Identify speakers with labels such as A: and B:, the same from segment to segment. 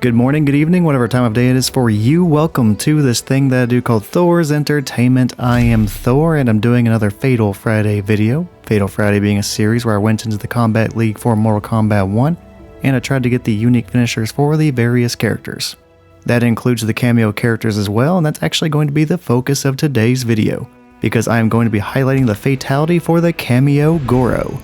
A: Good morning, good evening, whatever time of day it is for you. Welcome to this thing that I do called Thor's Entertainment. I am Thor, and I'm doing another Fatal Friday video. Fatal Friday being a series where I went into the Kombat League for Mortal Kombat 1, and I tried to get the unique finishers for the various characters. That includes the cameo characters as well, and that's actually going to be the focus of today's video, because I am going to be highlighting the fatality for the Kameo Goro.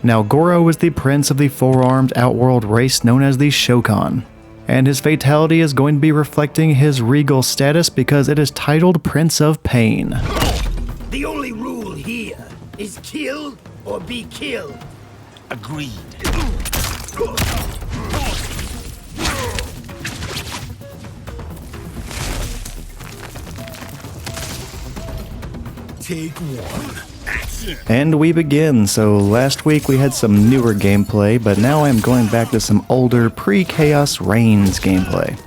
A: Now, Goro is the prince of the four-armed outworld race known as the Shokan. And his fatality is going to be reflecting his regal status because it is titled Prince of Pain.
B: The only rule here is kill or be killed.
C: Agreed.
B: Take one. Action.
A: And we begin. So last week we had some newer gameplay, but now I'm going back to some older pre-Chaos Reigns gameplay.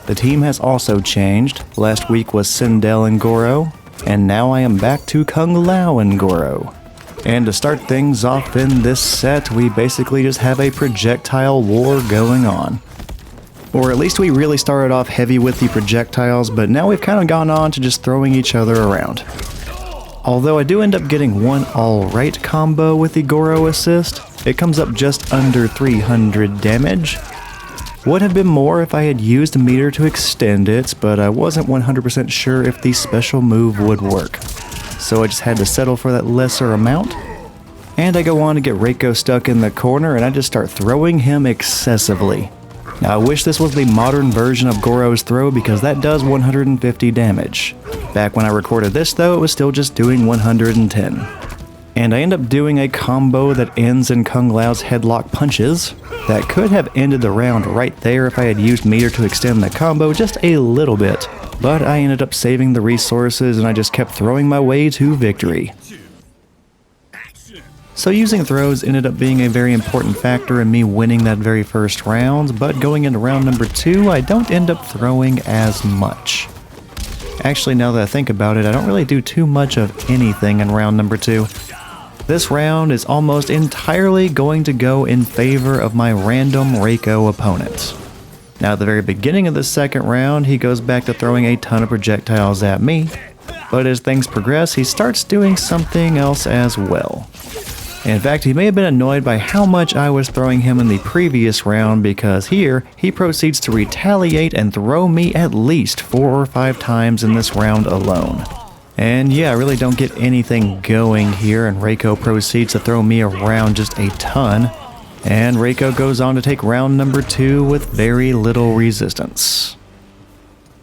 A: The team has also changed. Last week was Sindel and Goro, and now I am back to Kung Lao and Goro. And to start things off in this set, we basically just have a projectile war going on. Or at least we really started off heavy with the projectiles, but now we've kind of gone on to just throwing each other around. Although I do end up getting one alright combo with the Goro assist, it comes up just under 300 damage. Would have been more if I had used meter to extend it, but I wasn't 100% sure if the special move would work. So I just had to settle for that lesser amount. And I go on to get Reiko stuck in the corner and I just start throwing him excessively. Now I wish this was the modern version of Goro's throw because that does 150 damage. Back when I recorded this though, it was still just doing 110. And I end up doing a combo that ends in Kung Lao's headlock punches. That could have ended the round right there if I had used meter to extend the combo just a little bit. But I ended up saving the resources and I just kept throwing my way to victory. So using throws ended up being a very important factor in me winning that very first round, but going into round number 2, I don't end up throwing as much. Actually, now that I think about it, I don't really do too much of anything in round number 2. This round is almost entirely going to go in favor of my random Reiko opponent. Now at the very beginning of the second round, he goes back to throwing a ton of projectiles at me, but as things progress, he starts doing something else as well. In fact, he may have been annoyed by how much I was throwing him in the previous round because here, he proceeds to retaliate and throw me at least 4 or 5 times in this round alone. And yeah, I really don't get anything going here, and Reiko proceeds to throw me around just a ton. And Reiko goes on to take round number 2 with very little resistance.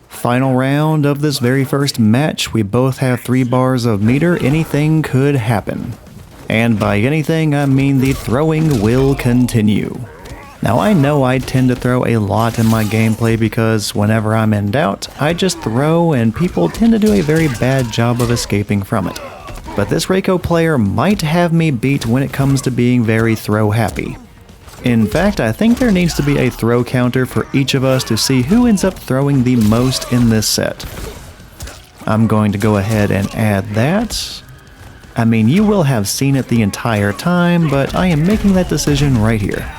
A: Final round of this very first match, we both have 3 bars of meter, anything could happen. And by anything, I mean the throwing will continue. Now I know I tend to throw a lot in my gameplay because whenever I'm in doubt, I just throw and people tend to do a very bad job of escaping from it. But this Reiko player might have me beat when it comes to being very throw happy. In fact, I think there needs to be a throw counter for each of us to see who ends up throwing the most in this set. I'm going to go ahead and add that. I mean, you will have seen it the entire time, but I am making that decision right here.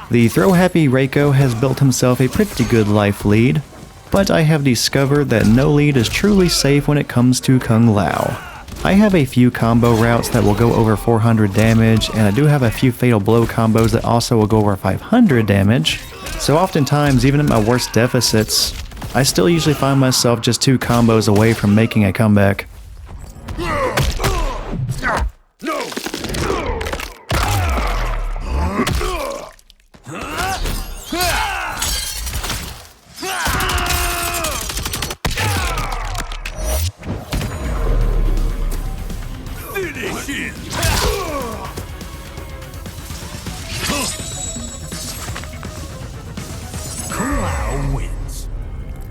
A: The throw-happy Reiko has built himself a pretty good life lead, but I have discovered that no lead is truly safe when it comes to Kung Lao. I have a few combo routes that will go over 400 damage, and I do have a few fatal blow combos that also will go over 500 damage, so oftentimes, even at my worst deficits, I still usually find myself just 2 combos away from making a comeback.
B: Kung Lao wins.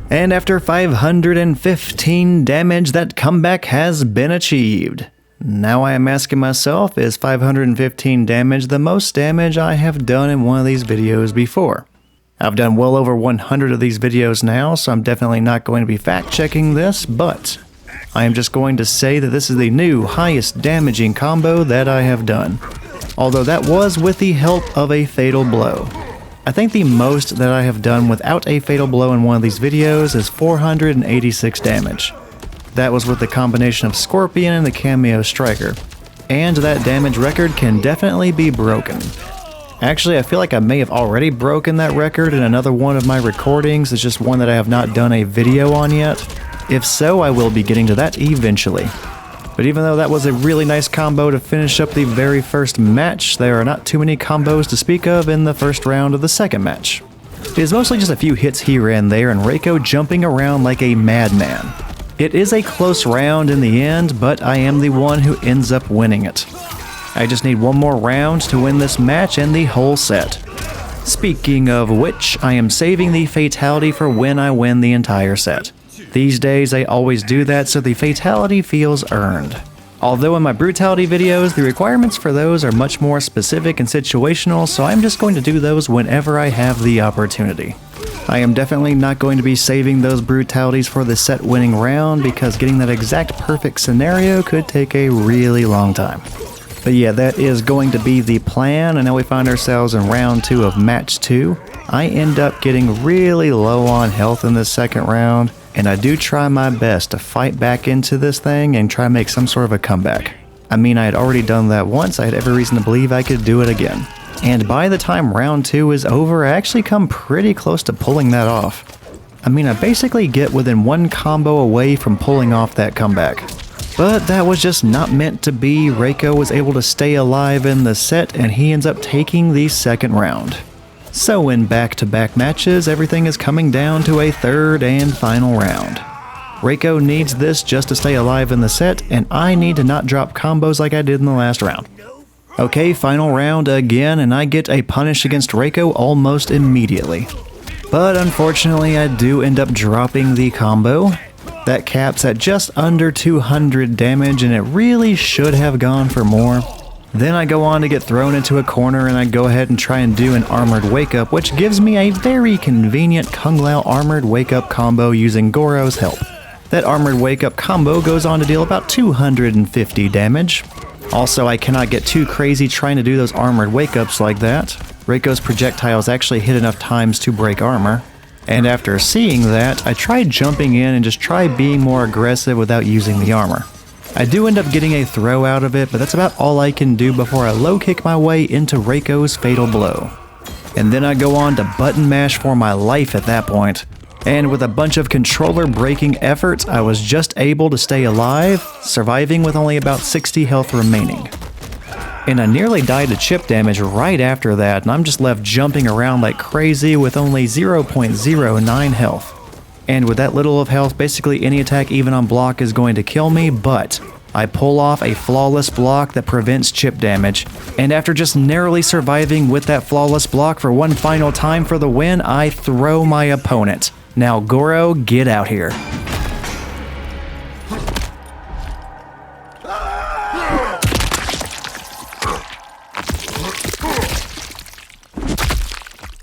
A: And after 515 damage, that comeback has been achieved. Now I am asking myself, is 515 damage the most damage I have done in one of these videos before? I've done well over 100 of these videos now, so I'm definitely not going to be fact-checking this, but I am just going to say that this is the new highest damaging combo that I have done. Although that was with the help of a fatal blow. I think the most that I have done without a fatal blow in one of these videos is 486 damage. That was with the combination of Scorpion and the Kameo Striker. And that damage record can definitely be broken. Actually, I feel like I may have already broken that record in another one of my recordings. It's just one that I have not done a video on yet. If so, I will be getting to that eventually. But even though that was a really nice combo to finish up the very first match, there are not too many combos to speak of in the first round of the second match. It is mostly just a few hits here and there and Reiko jumping around like a madman. It is a close round in the end, but I am the one who ends up winning it. I just need one more round to win this match and the whole set. Speaking of which, I am saving the fatality for when I win the entire set. These days I always do that so the fatality feels earned. Although in my brutality videos, the requirements for those are much more specific and situational, so I'm just going to do those whenever I have the opportunity. I am definitely not going to be saving those brutalities for the set winning round because getting that exact perfect scenario could take a really long time. But yeah, that is going to be the plan, and now we find ourselves in round 2 of match 2. I end up getting really low on health in this second round, and I do try my best to fight back into this thing and try to make some sort of a comeback. I mean, I had already done that once, I had every reason to believe I could do it again. And by the time round 2 is over, I actually come pretty close to pulling that off. I mean, I basically get within one combo away from pulling off that comeback. But that was just not meant to be. Reiko was able to stay alive in the set, and he ends up taking the second round. So in back-to-back matches, everything is coming down to a third and final round. Reiko needs this just to stay alive in the set, and I need to not drop combos like I did in the last round. Okay, final round again, and I get a punish against Reiko almost immediately. But unfortunately, I do end up dropping the combo. That caps at just under 200 damage, and it really should have gone for more. Then I go on to get thrown into a corner, and I go ahead and try and do an armored wake-up, which gives me a very convenient Kung Lao armored wake-up combo using Goro's help. That armored wake-up combo goes on to deal about 250 damage. Also, I cannot get too crazy trying to do those armored wake-ups like that. Reiko's projectiles actually hit enough times to break armor. And after seeing that, I tried jumping in and just try being more aggressive without using the armor. I do end up getting a throw out of it, but that's about all I can do before I low kick my way into Reiko's fatal blow. And then I go on to button mash for my life at that point. And with a bunch of controller breaking efforts, I was just able to stay alive, surviving with only about 60 health remaining. And I nearly died to chip damage right after that, and I'm just left jumping around like crazy with only 0.09 health. And with that little of health, basically any attack even on block is going to kill me, but I pull off a flawless block that prevents chip damage. And after just narrowly surviving with that flawless block for one final time for the win, I throw my opponent. Now Goro, get out here.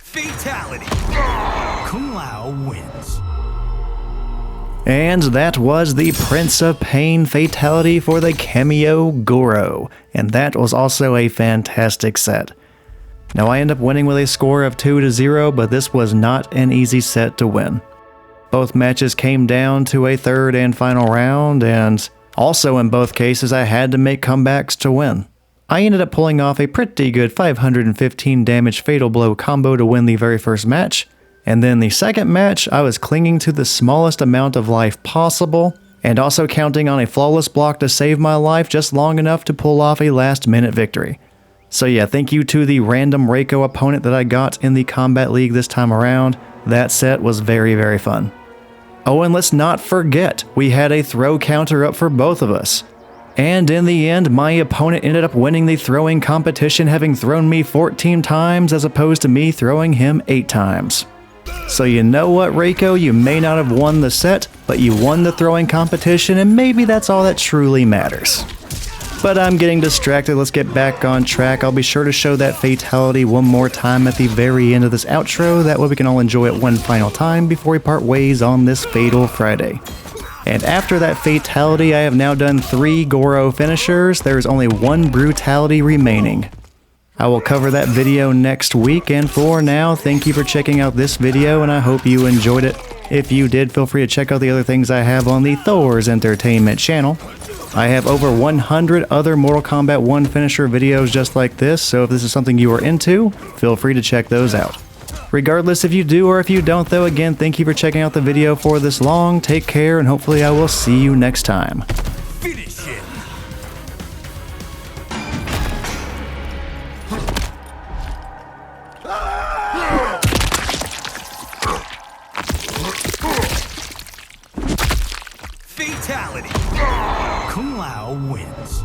B: Fatality. Kung Lao wins.
A: And that was the Prince of Pain fatality for the Kameo Goro. And that was also a fantastic set. Now I end up winning with a score of 2-0, but this was not an easy set to win. Both matches came down to a third and final round, and also in both cases I had to make comebacks to win. I ended up pulling off a pretty good 515 damage fatal blow combo to win the very first match, and then the second match I was clinging to the smallest amount of life possible, and also counting on a flawless block to save my life just long enough to pull off a last minute victory. So yeah, thank you to the random Reiko opponent that I got in the Kombat League this time around. That set was very, very fun. Oh, and let's not forget, we had a throw counter up for both of us. And in the end, my opponent ended up winning the throwing competition, having thrown me 14 times as opposed to me throwing him 8 times. So you know what, Reiko, you may not have won the set, but you won the throwing competition, and maybe that's all that truly matters. But I'm getting distracted, let's get back on track. I'll be sure to show that fatality one more time at the very end of this outro, that way we can all enjoy it one final time before we part ways on this Fatal Friday. And after that fatality, I have now done 3 Goro finishers. There is only 1 brutality remaining. I will cover that video next week, and for now, thank you for checking out this video, and I hope you enjoyed it. If you did, feel free to check out the other things I have on the Thor's Entertainment channel. I have over 100 other Mortal Kombat 1 finisher videos just like this, so if this is something you are into, feel free to check those out. Regardless if you do or if you don't though, again, thank you for checking out the video for this long, take care, and hopefully I will see you next time.
B: Finish it! Fatality! Kung Lao wins.